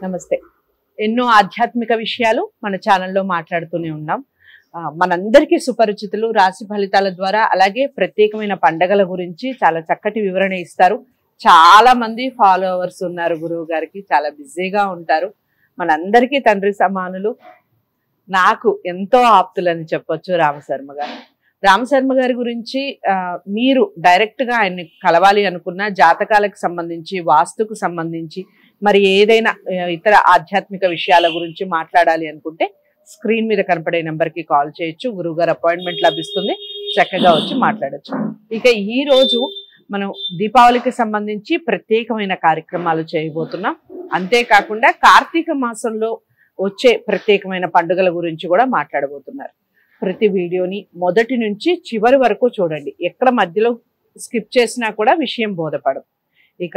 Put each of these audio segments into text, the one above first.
నమస్తే. ఎన్నో ఆధ్యాత్మిక విషయాలు మన ఛానల్లో మాట్లాడుతూనే ఉన్నాం. మనందరికీ సుపరిచితులు రాశి ఫలితాల ద్వారా, అలాగే ప్రత్యేకమైన పండగల గురించి చాలా చక్కటి వివరణ ఇస్తారు. చాలా మంది ఫాలోవర్స్ ఉన్నారు గురువు గారికి, చాలా బిజీగా ఉంటారు. మనందరికీ తండ్రి సమానులు, నాకు ఎంతో ఆప్తులని చెప్పొచ్చు రామశర్మ గారు. రామశర్మ గారి గురించి మీరు డైరెక్ట్ గా ఆయన్ని కలవాలి అనుకున్న, జాతకాలకు సంబంధించి, వాస్తుకు సంబంధించి, మరి ఏదైనా ఇతర ఆధ్యాత్మిక విషయాల గురించి మాట్లాడాలి అనుకుంటే స్క్రీన్ మీద కనపడే నెంబర్కి కాల్ చేయొచ్చు. గురువు గారు అపాయింట్మెంట్ లభిస్తుంది, చక్కగా వచ్చి మాట్లాడచ్చు. ఇక ఈ రోజు మనం దీపావళికి సంబంధించి ప్రత్యేకమైన కార్యక్రమాలు చేయబోతున్నాం. అంతేకాకుండా కార్తీక మాసంలో వచ్చే ప్రత్యేకమైన పండుగల గురించి కూడా మాట్లాడబోతున్నారు. ప్రతి వీడియోని మొదటి నుంచి చివరి వరకు చూడండి. ఎక్కడ మధ్యలో స్కిప్ చేసినా కూడా విషయం బోధపడదు. ఇక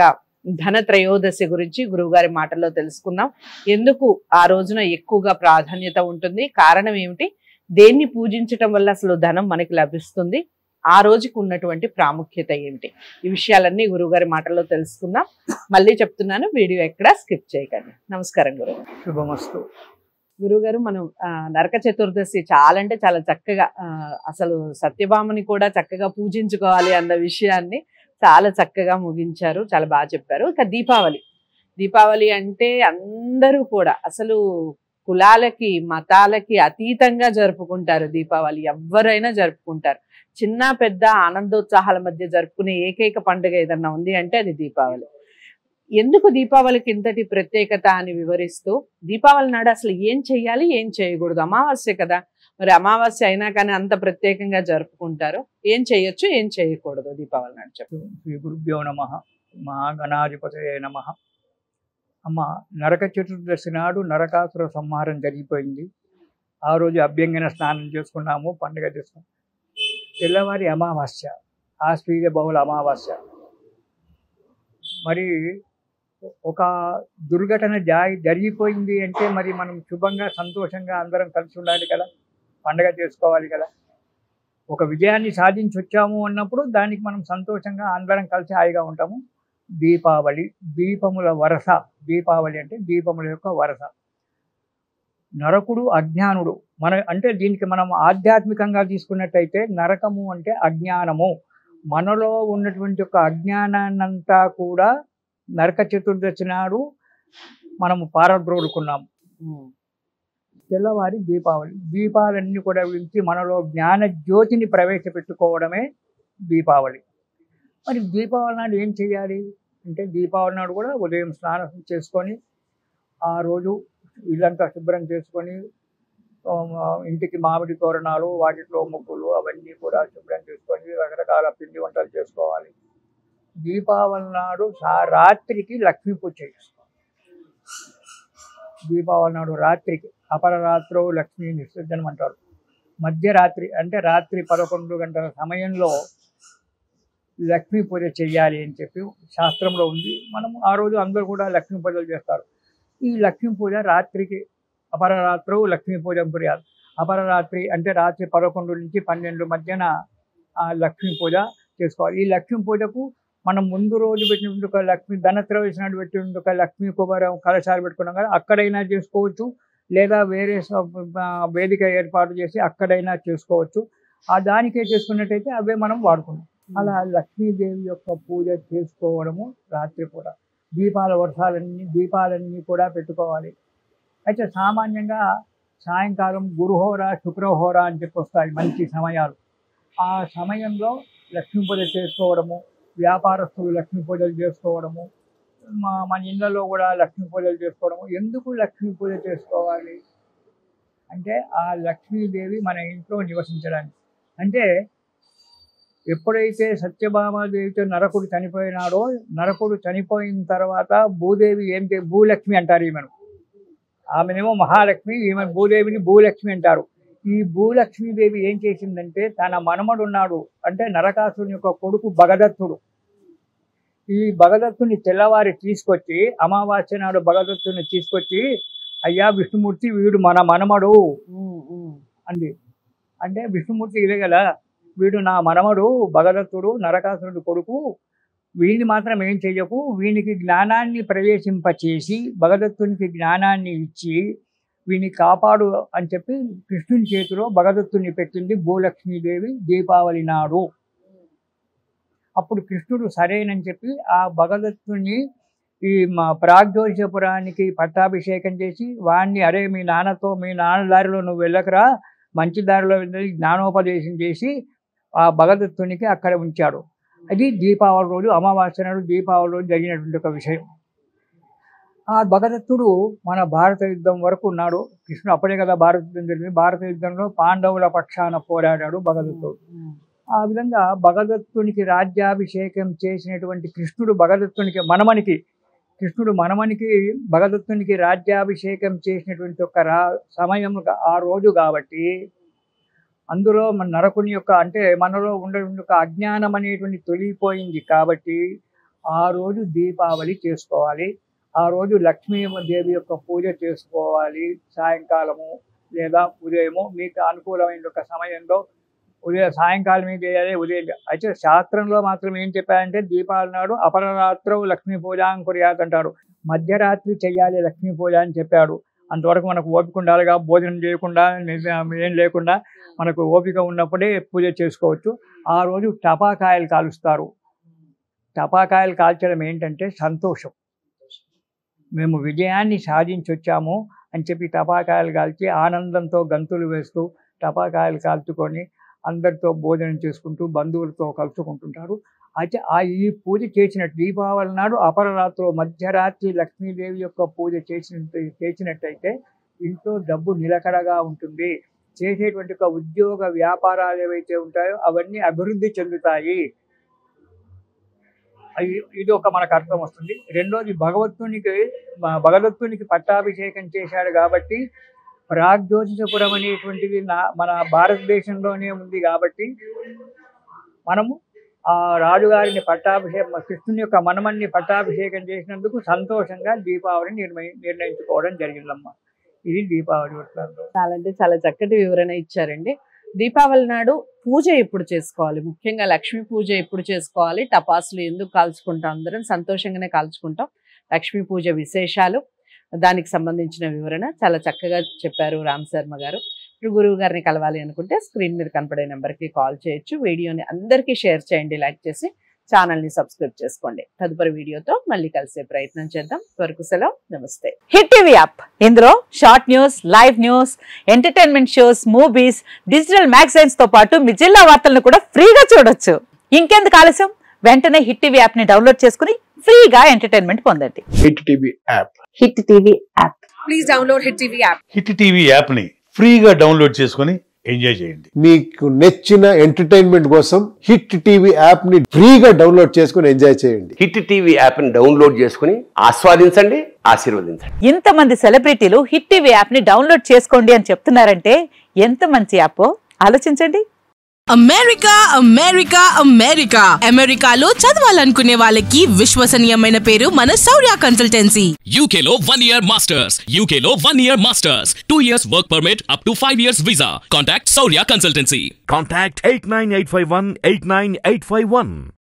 ధన త్రయోదశి గురించి గురువుగారి మాటల్లో తెలుసుకుందాం. ఎందుకు ఆ రోజున ఎక్కువగా ప్రాధాన్యత ఉంటుంది, కారణం ఏమిటి, దేన్ని పూజించటం వల్ల అసలు ధనం మనకి లభిస్తుంది, ఆ రోజుకు ఉన్నటువంటి ప్రాముఖ్యత ఏమిటి, ఈ విషయాలన్నీ గురువుగారి మాటల్లో తెలుసుకుందాం. మళ్ళీ చెప్తున్నాను, వీడియో ఎక్కడా స్కిప్ చేయకండి. నమస్కారం గురువు. శుభమస్తు. గురువుగారు, మనం నరక చతుర్దశి చాలా అంటే చాలా చక్కగా, అసలు సత్యభామని కూడా చక్కగా పూజించుకోవాలి అన్న విషయాన్ని చాలా చక్కగా ముగించారు, చాలా బాగా చెప్పారు. ఇక దీపావళి అంటే అందరూ కూడా అసలు కులాలకి మతాలకి అతీతంగా జరుపుకుంటారు. దీపావళి ఎవరైనా జరుపుకుంటారు. చిన్న పెద్ద ఆనందోత్సాహాల మధ్య జరుపుకునే ఏకైక పండుగ ఏదన్నా ఉంది అంటే అది దీపావళి. ఎందుకు దీపావళికి ఇంతటి ప్రత్యేకత అని వివరిస్తూ, దీపావళి నాడు అసలు ఏం చెయ్యాలి, ఏం చేయకూడదు, అమావాస్య కదా, మరి అమావాస్య అయినా కానీ అంత ప్రత్యేకంగా జరుపుకుంటారు, ఏం చేయొచ్చు, ఏం చేయకూడదు దీపావళి నాడు చెప్పు. శ్రీ గురుభ్యో నమః. మహాగణాధిపతయే నమః. అమ్మ, నరక చతుర్దశి నాడు నరకాసుర సంహారం జరిగిపోయింది. ఆ రోజు అభ్యంగన స్నానం చేసుకున్నాము, పండుగ చేసుకున్నాము. తెల్లవారి అమావాస్య, ఆశ్వీజ బహుళ అమావాస్య. మరి ఒక దుర్ఘటన జరిగిపోయింది అంటే మరి మనం శుభంగా సంతోషంగా అందరం కలిసి ఉండాలి కదా, పండగ చేసుకోవాలి కదా. ఒక విజయాన్ని సాధించి వచ్చాము అన్నప్పుడు దానికి మనం సంతోషంగా అందరం కలిసి హాయిగా ఉంటాము. దీపావళి, దీపముల వరస. దీపావళి అంటే దీపముల యొక్క వరస. నరకుడు అజ్ఞానుడు. అంటే దీనికి మనం ఆధ్యాత్మికంగా తీసుకున్నట్టయితే నరకము అంటే అజ్ఞానము. మనలో ఉన్నటువంటి ఒక అజ్ఞానాన్నంతా కూడా నరక చతుర్దశి నాడు మనము పారద్రోలుకున్నాము. తెల్లవారి దీపాలన్నీ కూడా వించి మనలో జ్ఞాన జ్యోతిని ప్రవేశపెట్టుకోవడమే దీపావళి. మరి దీపావళి నాడు ఏం చేయాలి అంటే, దీపావళి నాడు కూడా ఉదయం స్నానం చేసుకొని, ఆ రోజు ఇల్లంతా శుభ్రం చేసుకొని, ఇంటికి మామిడి తోరణాలు, వాటిలో ముగ్గులు అవన్నీ కూడా శుభ్రం చేసుకొని రకరకాల పిండి వంటలు చేసుకోవాలి. దీపావళి నాడు రాత్రికి లక్ష్మీ పూజ చేసుకోవాలి. దీపావళి నాడు రాత్రికి, అపరరాత్రో లక్ష్మీ విసర్జనం అంటారు. మధ్యరాత్రి అంటే రాత్రి 11 గంటల సమయంలో లక్ష్మీ పూజ చేయాలి అని చెప్పి శాస్త్రంలో ఉంది. మనం ఆ రోజు అందరూ కూడా లక్ష్మీ పూజలు చేస్తారు. ఈ లక్ష్మీ పూజ రాత్రికి, అపరరాత్రో లక్ష్మీ పూజ పుర్యాలి. అపరరాత్రి అంటే రాత్రి 11 నుంచి 12 మధ్యన ఆ లక్ష్మీ పూజ చేసుకోవాలి. ఈ లక్ష్మీ పూజకు మనం ముందు రోజు పెట్టినటువంటి ఒక లక్ష్మీ ధనత్రయోదశి నాడు పెట్టినటువంటి ఒక లక్ష్మీ కుమారం కలశాలు పెట్టుకున్నాం కదా, అక్కడైనా చేసుకోవచ్చు, లేదా వేరే వేదిక ఏర్పాటు చేసి అక్కడైనా చేసుకోవచ్చు. ఆ దానికే చేసుకున్నట్టయితే అవే మనం వాడుకుంటాం. అలా లక్ష్మీదేవి యొక్క పూజ చేసుకోవడము రాత్రి పూట. దీపాలన్నీ కూడా పెట్టుకోవాలి. అయితే సామాన్యంగా సాయంకాలం గురుహోర, శుక్రహోర అని చెప్పి వస్తాయి మంచి సమయాలు. ఆ సమయంలో లక్ష్మీ పూజ చేసుకోవడము, వ్యాపారస్తులు లక్ష్మీ పూజలు చేసుకోవడము, మన ఇళ్ళలో కూడా లక్ష్మీ పూజలు చేసుకోవడము. ఎందుకు లక్ష్మీ పూజ చేసుకోవాలి అంటే, ఆ లక్ష్మీదేవి మన ఇంట్లో నివసించడానికి. అంటే ఎప్పుడైతే సత్యభామాదేవితో నరకుడు చనిపోయినాడో, నరకుడు చనిపోయిన తర్వాత భూదేవి భూలక్ష్మి అంటారు ఈమెను. ఆమెనేమో మహాలక్ష్మి, ఈమె భూదేవిని భూలక్ష్మి అంటారు. ఈ భూలక్ష్మీదేవి ఏం చేసిందంటే, తన మనమడు ఉన్నాడు అంటే నరకాసుని యొక్క కొడుకు భగదత్తుడు. ఈ భగదత్తుని తెల్లవారి తీసుకొచ్చి, అమావాస్య నాడు భగదత్తుని తీసుకొచ్చి, అయ్యా విష్ణుమూర్తి, వీడు మన మనమడు అంది. అంటే విష్ణుమూర్తి ఇదే కదా, వీడు నా మనమడు భగదత్తుడు, నరకాసురుడి కొడుకు, వీడిని మాత్రం ఏం చెయ్యకు, వీనికి జ్ఞానాన్ని ప్రవేశింపచేసి భగదత్తునికి జ్ఞానాన్ని ఇచ్చి వీని కాపాడు అని చెప్పి కృష్ణుని చేతిలో భగదత్తుని పెట్టింది భూలక్ష్మీదేవి దీపావళి నాడు. అప్పుడు కృష్ణుడు సరేనని చెప్పి ఆ భగదత్తుని ఈ ప్రాగ్జ్యోతిషపురానికి పట్టాభిషేకం చేసి వాడిని, అరే మీ నాన్న దారిలో నువ్వు వెళ్ళకరా, మంచి దారిలో వెళ్ళి జ్ఞానోపదేశం చేసి ఆ భగదత్తునికి అక్కడ ఉంచాడు. అది దీపావళి రోజు, అమావాస్య నాడు దీపావళి రోజు జరిగినటువంటి ఒక విషయం. ఆ భగదత్తుడు మన భారత యుద్ధం వరకు ఉన్నాడు. కృష్ణుడు అప్పుడే కదా భారత యుద్ధం జరిగింది. భారత యుద్ధంలో పాండవుల పక్షాన పోరాడాడు భగదత్తుడు. ఆ విధంగా భగదత్తునికి రాజ్యాభిషేకం చేసినటువంటి కృష్ణుడు మనమనికి భగదత్తునికి రాజ్యాభిషేకం చేసినటువంటి ఒక సమయం ఆ రోజు కాబట్టి, అందులో మన నరకుని యొక్క అంటే మనలో ఉండే ఒక అజ్ఞానం అనేటువంటి తొలిగిపోయింది కాబట్టి ఆ రోజు దీపావళి చేసుకోవాలి. ఆ రోజు లక్ష్మీదేవి యొక్క పూజ చేసుకోవాలి. సాయంకాలము లేదా ఉదయము మీకు అనుకూలమైన ఒక సమయంలో, సాయంకాలం ఏం చేయాలి, ఉదయం. అయితే శాస్త్రంలో మాత్రం ఏం చెప్పారంటే దీపావళి నాడు అపరరాత్రవు లక్ష్మీ పూజ కుర్యాత్ అంటారు. మధ్యరాత్రి చెయ్యాలి లక్ష్మీ పూజ అని చెప్పాడు. అంతవరకు మనకు ఓపిక ఉండాలిగా, భోజనం చేయకుండా ఏం లేకుండా మనకు ఓపిక ఉన్నప్పుడే పూజ చేసుకోవచ్చు. ఆ రోజు టపాకాయలు కాలుస్తారు. టపాకాయలు కాల్చడం ఏంటంటే సంతోషం, మేము విజయాన్ని సాధించి వచ్చాము అని చెప్పి టపాకాయలు కాల్చి ఆనందంతో గంతులు వేస్తూ టపాకాయలు కాల్చుకొని అందరితో భోజనం చేసుకుంటూ బంధువులతో కలుసుకుంటుంటారు. అయితే ఈ పూజ చేసినట్టు దీపావళి నాడు అపరరాత్రి మధ్యరాత్రి లక్ష్మీదేవి యొక్క పూజ చేసినట్టయితే ఇంట్లో డబ్బు నిలకడగా ఉంటుంది. చేసేటువంటి ఒక ఉద్యోగ వ్యాపారాలు ఏవైతే ఉంటాయో అవన్నీ అభివృద్ధి చెందుతాయి. ఇది ఒక మనకు అర్థం వస్తుంది. రెండోది భగదత్తునికి పట్టాభిషేకం చేశాడు కాబట్టి ప్రాగ్జ్యోతిషపురం అనేటువంటిది మన భారతదేశంలోనే ఉంది కాబట్టి మనము ఆ రాజుగారిని కృష్ణుని యొక్క మనమన్ని పట్టాభిషేకం చేసినందుకు సంతోషంగా దీపావళిని నిర్ణయించుకోవడం జరిగిందమ్మా. ఇది దీపావళి వృత్తాంతం. చాలా చక్కటి వివరణ ఇచ్చారండి. దీపావళి నాడు పూజ ఎప్పుడు చేసుకోవాలి, ముఖ్యంగా లక్ష్మీ పూజ ఎప్పుడు చేసుకోవాలి, టపాసులు ఎందుకు కాల్చుకుంటాం, అందరం సంతోషంగానే కాల్చుకుంటాం, లక్ష్మీ పూజ విశేషాలు, దానికి సంబంధించిన వివరణ చాలా చక్కగా చెప్పారు రామ్ శర్మ గారు. ఇప్పుడు గురువు గారిని కలవాలి అనుకుంటే స్క్రీన్ మీద కనపడే నెంబర్కి కాల్ చేయొచ్చు. వీడియోని అందరికీ షేర్ చేయండి, లైక్ చేసి ఛానల్ని సబ్స్క్రైబ్ చేసుకోండి. తదుపరి వీడియోతో మళ్ళీ కలిసే ప్రయత్నం చేద్దాం. వరకు సెలవు, నమస్తే. హిట్ టీవీ యాప్, ఇందులో short news, live news, entertainment shows, movies, digital magazines తో పాటు మీ జిల్లా వార్తలను కూడా ఫ్రీగా చూడొచ్చు. ఇంకెందుకు ఆలస్యం, వెంటనే హిట్ టీవీ యాప్ ని డౌన్లోడ్ చేసుకుని ఫ్రీగా ఎంటర్టైన్మెంట్ పొందండి. Hit TV app. Hit TV app. Please download hit TV app. Hit TV app ని ఫ్రీగా డౌన్లోడ్ చేసుకుని ఎంజాయ్ చేయండి. మీకు నచ్చిన ఎంటర్టైన్మెంట్ కోసం హిట్ టీవీ యాప్ ని ఫ్రీగా డౌన్లోడ్ చేసుకుని ఎంజాయ్ చేయండి. హిట్ టీవీ యాప్ ని డౌన్లోడ్ చేసుకుని ఆస్వాదించండి, ఆశీర్వదించండి. ఇంతమంది సెలబ్రిటీలు హిట్ టీవీ యాప్ ని డౌన్లోడ్ చేసుకోండి అని చెప్తున్నారంటే ఎంత మంచి యాప్ ఆలోచించండి. అమెరికా అమెరికాలో చదవాలనుకునే వాళ్ళకి విశ్వసనీయమైన పేరు మన శౌర్య కన్సల్టెన్సీ. UK లో 1 year masters, UK లో 1 year masters, 2 years work permit up to 5 years visa. Contact Shaurya Consultancy. Contact 89851 89851.